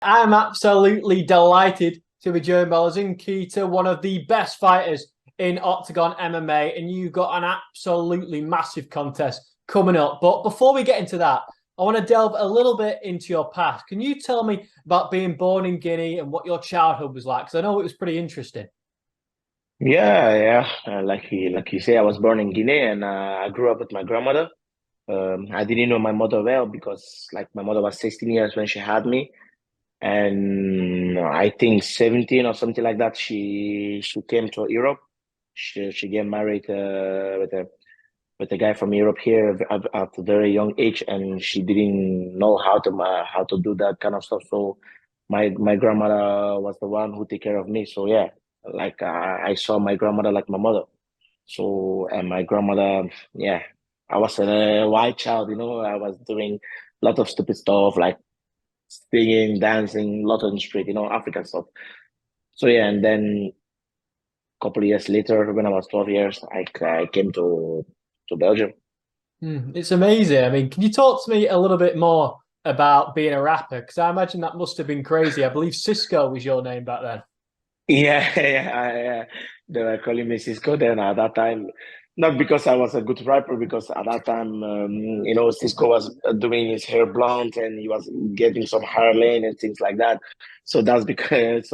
I'm absolutely delighted to be joined by Losene Keita, one of the best fighters in Oktagon MMA, and you've got an absolutely massive contest coming up. But before we get into that, I want to delve a little bit into your past. Can you tell me about being born in Guinea and what your childhood was like? Because I know it was pretty interesting. Yeah, yeah. Like you say, I was born in Guinea and I grew up with my grandmother. I didn't know my mother well because like my mother was 16 years when she had me, and I think 17 or something like that. She came to Europe. She get married with a guy from Europe here at a very young age, and she didn't know how to do that kind of stuff. So my grandmother was the one who take care of me. So yeah, like I saw my grandmother like my mother. So, and my grandmother, yeah, I was a wild child, I was doing a lot of stupid stuff like singing, dancing, a lot on the street, African stuff. So, yeah, and then a couple of years later, when I was 12 years, I came to Belgium. It's amazing. I mean, can you talk to me a little bit more about being a rapper? Because I imagine that must have been crazy. I believe Cisco was your name back then. Yeah, yeah. They were calling me Cisco then at that time. Not because I was a good rapper, because at that time, Cisco was doing his hair blonde and he was getting some hair lane and things like that. So that's because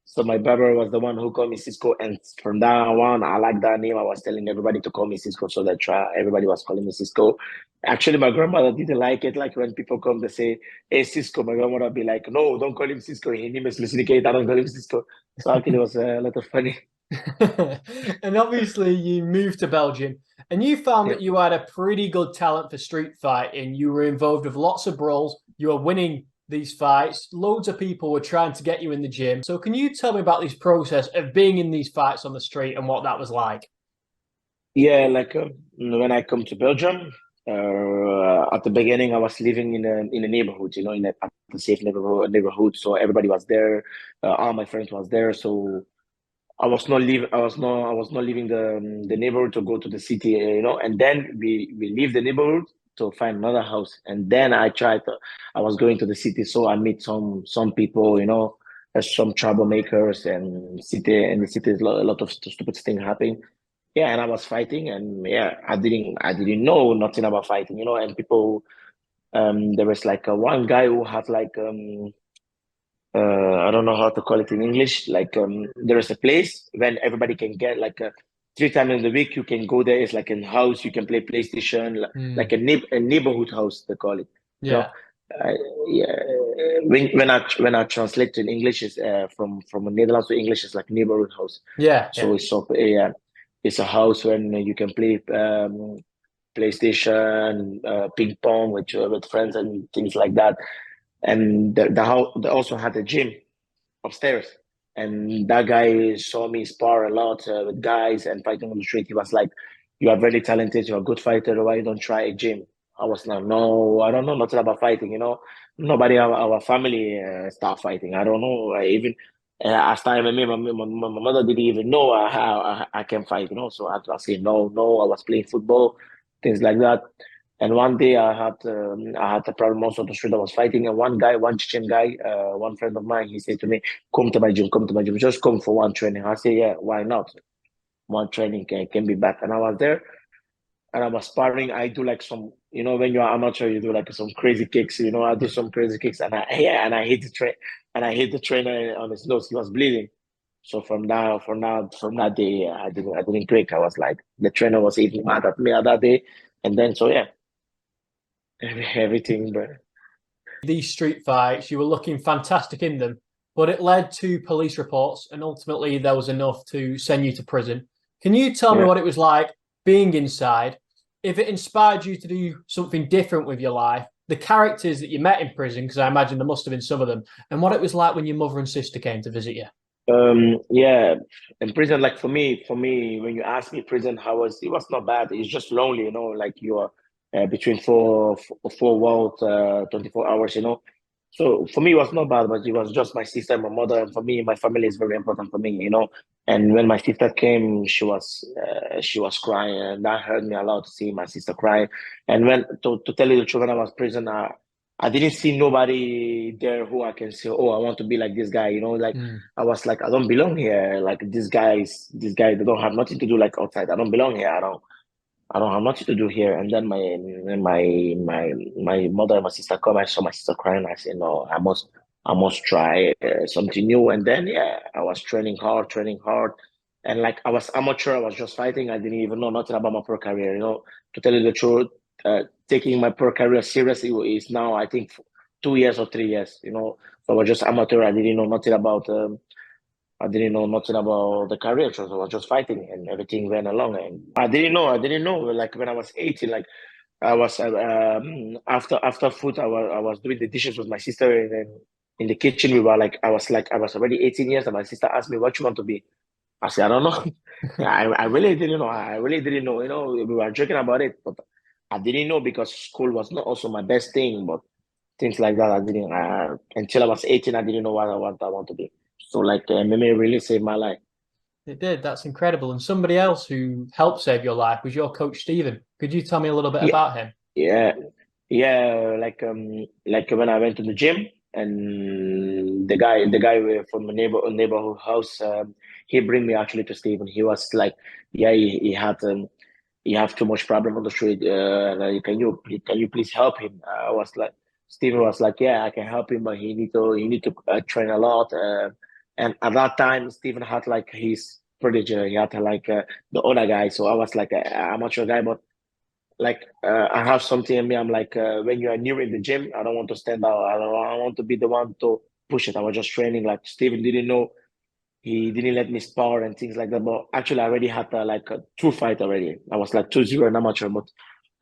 so my barber was the one who called me Cisco, and from now on, I like that name. I was telling everybody to call me Cisco, so that everybody was calling me Cisco. Actually, my grandmother didn't like it. Like when people come, they say, "Hey, Cisco." My grandmother would be like, "No, don't call him Cisco. His name is Losene Keita. Don't call him Cisco." So actually, it was a lot of funny. And obviously, you moved to Belgium and you found Yeah. that you had a pretty good talent for street fighting. You were involved with lots of brawls. You were winning these fights. Loads of people were trying to get you in the gym. So, can you tell me about this process of being in these fights on the street and what that was like? Yeah, like when I come to Belgium, at the beginning I was living in a neighborhood, a safe neighborhood. So everybody was there, all my friends was there. So I was not leaving the neighborhood to go to the city, And then we leave the neighborhood to find another house, and then I was going to the city, so I meet some people, some troublemakers, and city in the city is a lot of stupid things happening. Yeah, and I was fighting, and yeah, I didn't know nothing about fighting, and people. There was like one guy who had like I don't know how to call it in English. Like there is a place when everybody can get like 3 times in the week. You can go there. It's like a house. You can play PlayStation, like Hmm. a neighborhood house. They call it. You know, Yeah. uh, yeah. When I translate in English, is from Netherlands to English, it's like neighborhood house. Yeah. So Yeah. it's a house when you can play PlayStation, ping pong with friends and things like that. And the house they also had a gym upstairs. And that guy saw me spar a lot with guys and fighting on the street. He was like, "You are very talented. You're a good fighter. Why you don't try a gym?" I was like, "No, I don't know nothing about fighting. Nobody in our family start fighting. I don't know. I even I started MMA. My mother didn't even know how I can fight. So I said no, no. I was playing football, things like that. And one day I had a problem also on the street. I was fighting, and one Chechen guy, one friend of mine, he said to me, "Come to my gym, come to my gym, just come for one training." I said, "Yeah, why not? One training can be bad." And I was there, and I was sparring. I do like some, when you're amateur, you do like some crazy kicks. I do some crazy kicks, and I hit the trainer on his nose. He was bleeding. So from that day, I didn't break. I was like, the trainer was even mad at me at that day, and then so yeah, everything, but. These street fights, you were looking fantastic in them, but it led to police reports, and ultimately there was enough to send you to prison. Can you tell me Yeah. what it was like being inside? If it inspired you to do something different with your life, the characters that you met in prison, because I imagine there must have been some of them, and what it was like when your mother and sister came to visit you. Yeah, in prison, like for me, when you ask me prison, how was it was not bad. It's just lonely, like you are between four walls, 24 hours, So for me, it was not bad, but it was just my sister and my mother. And for me, my family is very important for me. And when my sister came, she was crying, and that hurt me a lot to see my sister crying. And when to tell you the truth, when I was in prison, I didn't see nobody there who I can say, oh, I want to be like this guy. Like Mm. I was like, I don't belong here. Like these guys, they don't have nothing to do like outside. I don't belong here. I don't have nothing to do here. And then my mother and my sister come. I saw my sister crying. I said, no, I must try something new. And then yeah, I was training hard, and like I was amateur. I was just fighting. I didn't even know nothing about my pro career. To tell you the truth, taking my pro career seriously is now I think 2 years or 3 years. So I was just amateur. I didn't know nothing about the career, so I was just fighting, and everything went along. And I didn't know. Like when I was 18, like I was after food, I was doing the dishes with my sister in the kitchen. We were like I was already 18 years, and my sister asked me, "What you want to be?" I said, "I don't know." Yeah, I really didn't know. I really didn't know. We were joking about it, but I didn't know because school was not also my best thing. But things like that, I didn't. Until I was 18, I didn't know what I want to be. So like MMA really saved my life. It did. That's incredible. And somebody else who helped save your life was your coach, Stephen. Could you tell me a little bit Yeah, about him? yeah, yeah. Like when I went to the gym, and the guy from the neighborhood house, he bring me actually to Stephen. He was like, yeah, he had he have too much problem on the street. Can you please help him? I was like, Stephen was like, yeah, I can help him, but he need to train a lot. And at that time, Stephen had like his prodigy. He had like the other guy. So I was like a amateur guy, but like I have something in me. I'm like when you are new in the gym, I don't want to stand out. I want to be the one to push it. I was just training. Like Stephen didn't know, he didn't let me spar and things like that. But actually, I already had like a two fight already. I was like 2-0 in amateur, but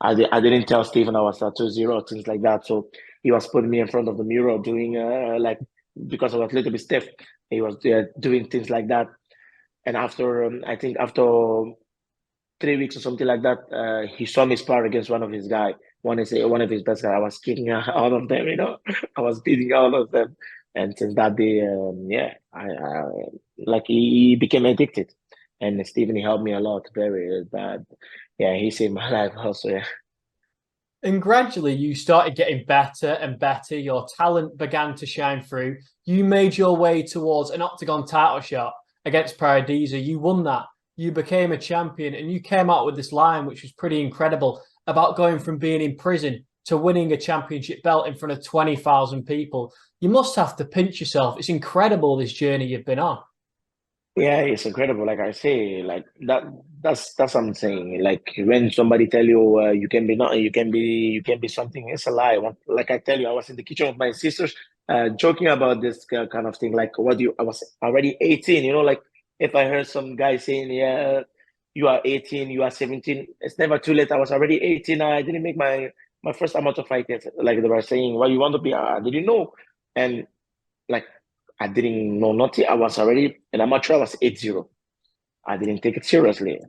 I didn't tell Stephen I was 2-0, things like that. So he was putting me in front of the mirror doing like, because I was a little bit stiff, he was doing things like that. And after, I think after 3 weeks or something like that, he saw me spar against one of his guy. One of his best guy. I was kicking all of them, I was beating all of them. And since that day, yeah, I like he became addicted. And Stephen, he helped me a lot, very bad. Yeah, he saved my life also. Yeah, And gradually, you started getting better and better. Your talent began to shine through. You made your way towards an Octagon title shot against Paradiso. You won that. You became a champion, and you came out with this line, which was pretty incredible, about going from being in prison to winning a championship belt in front of 20,000 people. You must have to pinch yourself. It's incredible, this journey you've been on. yeah, it's incredible. Like I say, like that. That's what I'm saying. Like when somebody tell you you can be nothing, you can be something. It's a lie. Like I tell you, I was in the kitchen with my sisters, joking about this kind of thing. Like, what do you? I was already 18. Like if I heard some guy saying, "Yeah, you are 18, you are 17," it's never too late. I was already 18. I didn't make my first amateur fight yet. Like they were saying, "What you want to be?" I didn't know, and like I didn't know nothing. I was already an amateur. I was 8-0. I didn't take it seriously.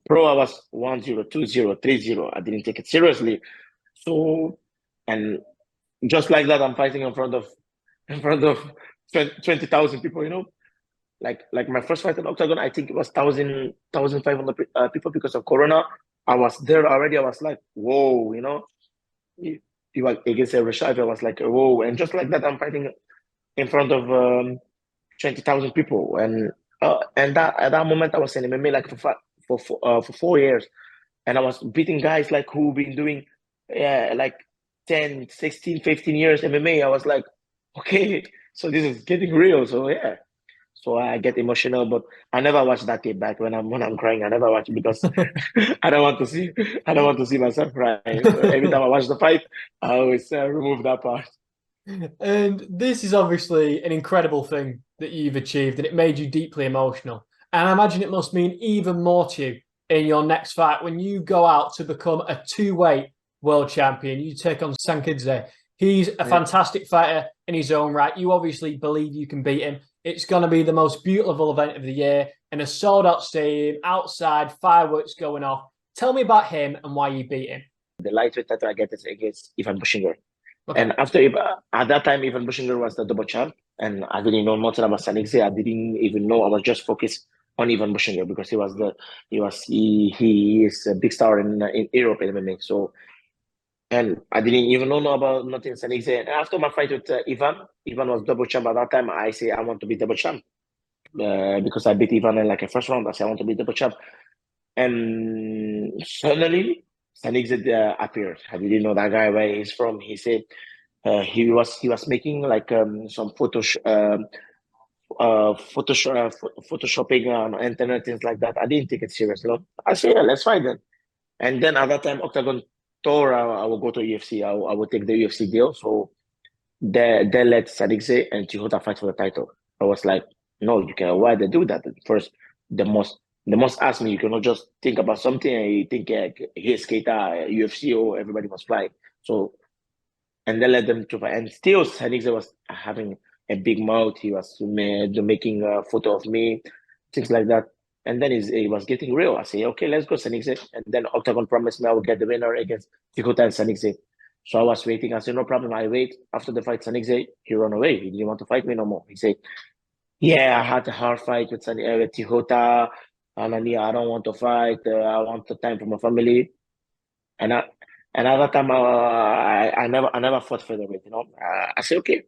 Pro, I was 1-0, 2-0, 3-0. I didn't take it seriously. So, and just like that, I'm fighting in front of 20,000 people. Like my first fight in Octagon, I think it was 1,500 people because of Corona. I was there already. I was like, whoa, you, you are against a Rashad. I was like, whoa, and just like that, I'm fighting in front of 20,000 people, and that at that moment I was in MMA like for 4 years, and I was beating guys like who been doing yeah like 10, 16, 15 years MMA. I was like, okay, so this is getting real. So yeah, so I get emotional, but I never watch that tape back when I'm crying. I never watch it because I don't want to see myself crying. So every time I watch the fight, I always remove that part. And this is obviously an incredible thing that you've achieved, and it made you deeply emotional. And I imagine it must mean even more to you in your next fight when you go out to become a two-weight world champion. You take on Sankidze. He's a Yeah. fantastic fighter in his own right. You obviously believe you can beat him. It's going to be the most beautiful event of the year in a sold-out stadium, outside, fireworks going off. Tell me about him and why you beat him. The lightweight title I get is against Ivan Bushinger. Okay. And at that time, Ivan Bushinger was the double champ, and I didn't know nothing about Sanikse. I didn't even know. I was just focused on Ivan Bushinger because he is a big star in Europe in MMA. So And I didn't even know about nothing Sanixe. And after my fight with Ivan was double champ at that time. I say I want to be double champ because I beat Ivan in like a first round. I say I want to be double champ. And suddenly, Sanixe appeared. I didn't know that guy where he's from. He said he was making like some photoshopping on internet, things like that. I didn't take it serious. No, I said, yeah, let's fight then. And then at that time, Octagon told I will go to UFC. I will take the UFC deal. So they let Sadiq and Chihuta fight for the title. I was like, no, you can. Why they do that? First, the most the most asked me, you cannot just think about something and you think here's Keita, UFC, or everybody must fly. So and they let them to fight. And still, Sadiq was having a big mouth. He was making a photo of me, things like that. And then he was getting real. I say, okay, let's go, Sanixze. And then Octagon promised me I would get the winner against Kikuta and Sanixze. So I was waiting. I said, no problem. I wait. After the fight, Sanixze, he ran away. He didn't want to fight me no more. He said, yeah, I had a hard fight with Tijuta. And I don't want to fight. I want the time for my family. And I, and at that time, I never fought featherweight. I said, okay,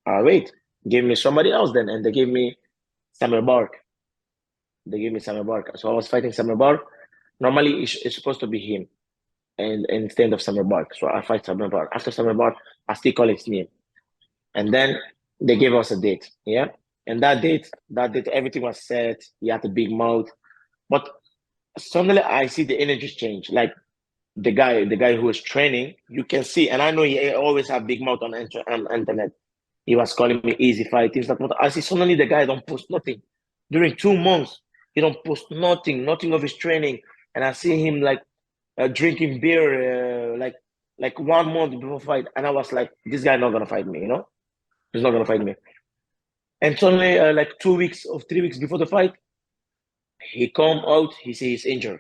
wait. Give me somebody else then. And they gave me Samuel Bark. They gave me Samuel Bark. So I was fighting Samuel Bark. Normally, it's supposed to be him and instead of Samuel Bark. So I fight Samuel Bark. After Samuel Bark, I still call his name. And then they gave us a date. Yeah. And that date, everything was set. He had a big mouth. But suddenly I see the energy change. Like the guy who was training, you can see, and I know he always have big mouth on internet. He was calling me easy fight, things like that. I see suddenly the guy don't post nothing. During 2 months, he don't post nothing of his training. And I see him like drinking beer like 1 month before fight. And I was like, this guy not gonna fight me. He's not gonna fight me. And suddenly, like 2 weeks or 3 weeks before the fight, he come out, he says he's injured.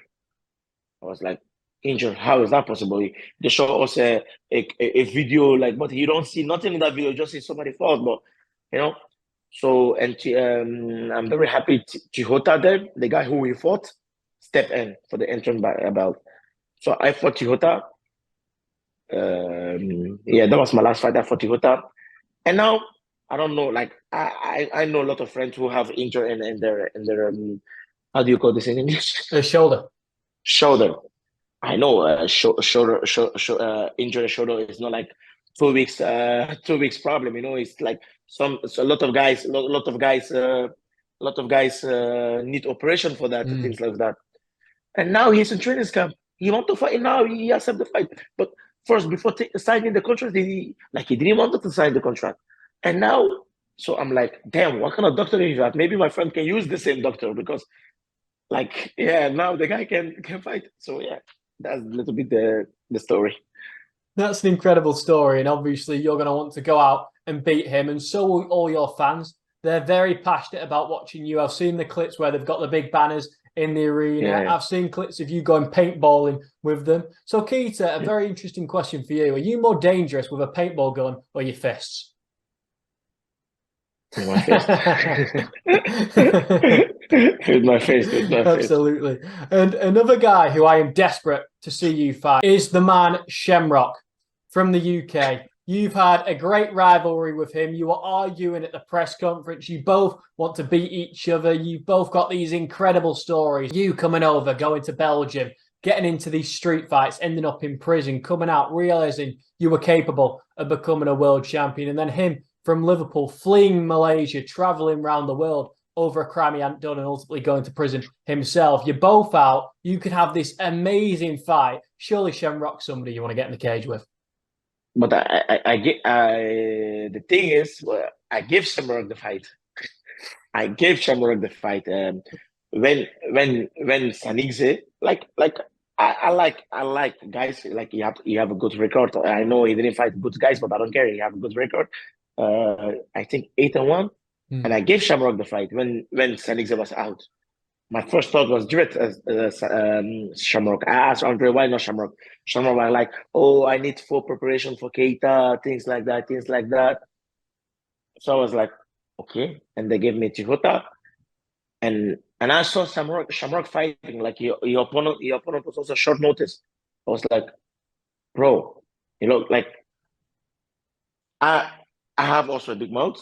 I was like, injured? How is that possible? They show us a video, like, but you don't see nothing in that video, just see somebody fall. But, you know, so, and I'm very happy Chihota there, the guy who we fought, step in for the entrance belt. So I fought Chihota. Yeah, that was my last fight. I fought Chihota. And now, I don't know, like, I know a lot of friends who have injured in their how do you call this in English? Shoulder. Shoulder. I know injury shoulder is not like 2 weeks 2 weeks problem. It's like a lot of guys need operation for that, things like that. And now he's in training camp. He want to fight now. He accept the fight, but first before signing the contract, he didn't want to sign the contract, and now. So I'm like, damn, what kind of doctor is that? Maybe my friend can use the same doctor because, like, yeah, now the guy can fight. So yeah, that's a little bit the story. That's an incredible story, and obviously you're going to want to go out and beat him, and so will all your fans. They're very passionate about watching you. I've seen the clips where they've got the big banners in the arena. Yeah. I've seen clips of you going paintballing with them. So, Keita, a very interesting question for you. Are you more dangerous with a paintball gun or your fists? With my fist. With my face, with my face. Absolutely. And another guy who I am desperate to see you fight is the man Shamrock from the UK. You've had a great rivalry with him. You were arguing at the press conference. You both want to beat each other. You've both got these incredible stories. You coming over, going to Belgium, getting into these street fights, ending up in prison, coming out, realizing you were capable of becoming a world champion. And then him from Liverpool, fleeing Malaysia, traveling around the world over a crime he hadn't done and ultimately going to prison himself. You're both out. You could have this amazing fight. Surely Shamrock's somebody you want to get in the cage with. But the thing is, well, I give Shamrock the fight. I gave Shamrock the fight. When Sanigze, I like guys like you have a good record. I know he didn't fight good guys, but I don't care. You have a good record. I think 8-1, and I gave Shamrock the fight when Sanigze was out. My first thought was direct Shamrock. I asked Andre, why not Shamrock? Shamrock was like, oh, I need full preparation for Keita, things like that, things like that. So I was like, okay. And they gave me Chihota. And I saw Shamrock fighting. Like your opponent was also short notice. I was like, bro, Like I I have also a big mouth.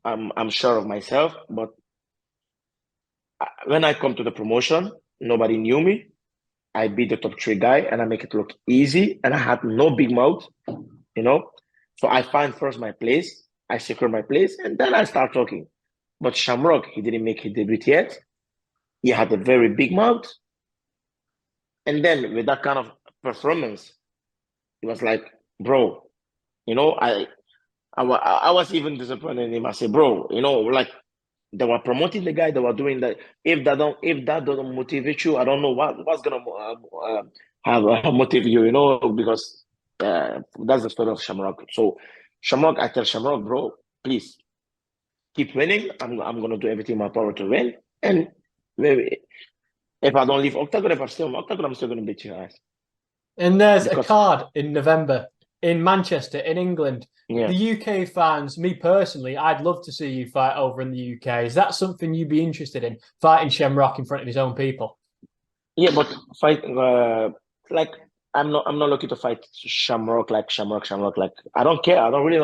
I'm sure of myself, but when I come to the promotion, nobody knew me. I beat the top three guy and I make it look easy, and I had no big mouth, you know. So I find first my place, I secure my place, and then I start talking. But Shamrock, he didn't make his debut yet. He had a very big mouth, and then with that kind of performance, it was like, bro, you know, I was even disappointed in him. I said, bro, like they were promoting the guy, they were doing that. If that doesn't motivate you, I don't know what's gonna have motivate you, because that's the story of Shamrock. So Shamrock, I tell Shamrock, bro, please keep winning. I'm gonna do everything in my power to win. And maybe if I don't leave Octagon, if I'm still in Octagon, I'm still gonna beat your ass. And there's a Because card in November in Manchester, in England. The yeah. UK fans, me personally, I'd love to see you fight over in the UK. Is that something you'd be interested in, fighting Shamrock in front of his own people? Yeah, but fight like I'm not looking to fight Shamrock. Like I don't care. I don't really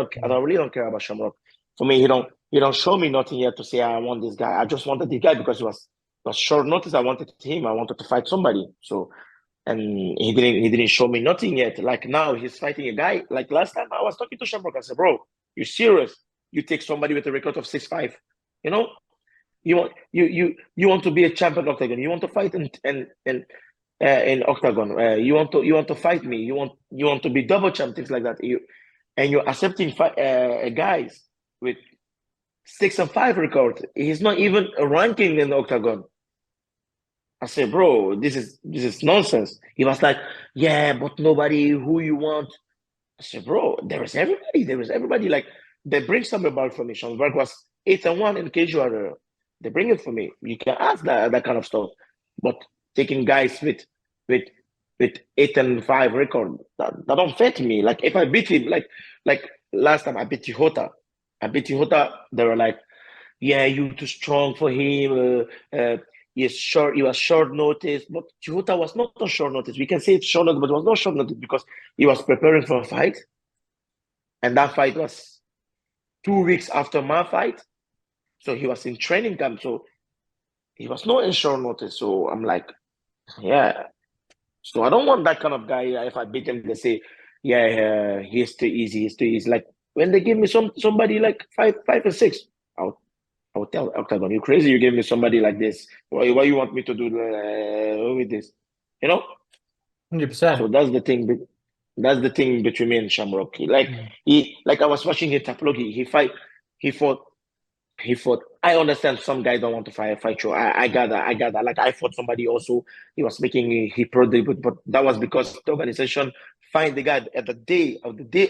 don't care about Shamrock. For me, he don't show me nothing yet to say I want this guy. I just wanted this guy because it was short notice. I wanted him. I wanted to fight somebody. So and he didn't show me nothing yet. Like now he's fighting a guy. Like last time I was talking to Shamrock, I said, bro, you serious? You take somebody with a record of 6-5, you know? You want to be a champion Octagon. You want to fight in Octagon. You want to fight me. You want to be double champ, things like that. You're accepting guys with 6-5 record. He's not even ranking in the Octagon. I said, bro, this is nonsense. He was like, yeah, but nobody who you want. I said, bro, there is everybody. There is everybody. Like they bring somebody back for me. Schoenberg was 8-1 in casual. They bring it for me. You can ask that kind of stuff. But taking guys with with 8-5 record, that don't fit me. Like if I beat him, like last time I beat Tihota. They were like, yeah, you too strong for him. He's short. He was short notice, but Chihuta was not on short notice. We can say it's short notice, but it was not short notice because he was preparing for a fight, and that fight was 2 weeks after my fight. So he was in training camp. So he was not in short notice. So I'm like, yeah. So I don't want that kind of guy. If I beat him, they say, yeah, he's too easy. He's too easy. Like when they give me somebody like 5 or 6, I'll I would tell Octagon, you crazy? You gave me somebody like this. Why you want me to do with this? You know. So 100%. that's the thing. That's the thing between me and Shamrock. Like I was watching him Taplogi. He fought. He fought. I understand some guys don't want to fight you. I got that. I got that. Like I fought somebody also. He was making he pro debut, but that was because the organization find the guy at the day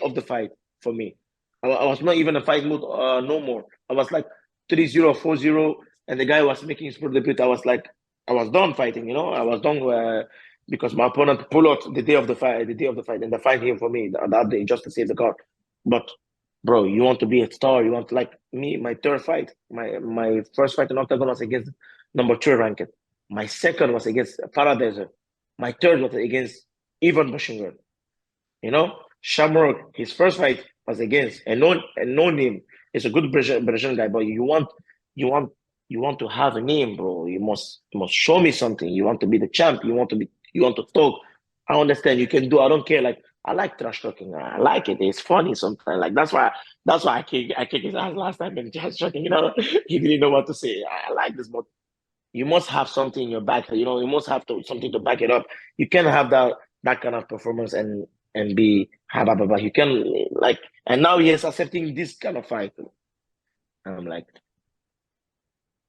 of the fight for me. I was not even a fight mood no more. I was like 3-0, 4-0, and the guy was making his pro debut. I was done fighting. I was done because my opponent pulled out the day of the fight, and they fight him for me that day just to save the card. But bro, you want to be a star. You want like me, my third fight. My first fight in Octagon was against number 2 ranked. My second was against Paradise. My third was against Ivan Bushinger. Shamrock, his first fight was against no name. He's a good Brazilian guy, but you want you want to have a name, bro. You must show me something. You want to be the champ. You want to talk. I understand you can do. I don't care. Like I like trash talking. I like it. It's funny sometimes. Like that's why I kick his ass last time in trash talking. He didn't know what to say. I like this, but you must have something in your back. You must have something to back it up. You can't have that kind of performance and be habababa. You can like, and now he is accepting this kind of fight. And I'm like,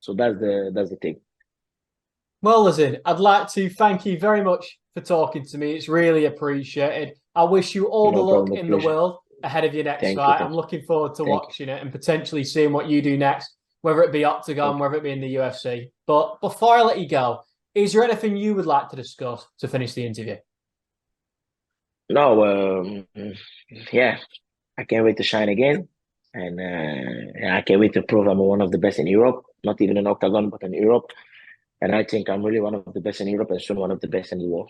so that's the thing. Well, listen, I'd like to thank you very much for talking to me. It's really appreciated. I wish you all the No luck problem, no in the pleasure. world ahead of your next Thank you, fight. I'm thank you, looking forward to thank you. watching it and potentially seeing what you do next, whether it be Octagon, Okay. whether it be in the UFC. But before I let you go, is there anything you would like to discuss to finish the interview? No, yeah, I can't wait to shine again, and I can't wait to prove I'm one of the best in Europe. Not even in Octagon, but in Europe. And I think I'm really one of the best in Europe and soon one of the best in the world.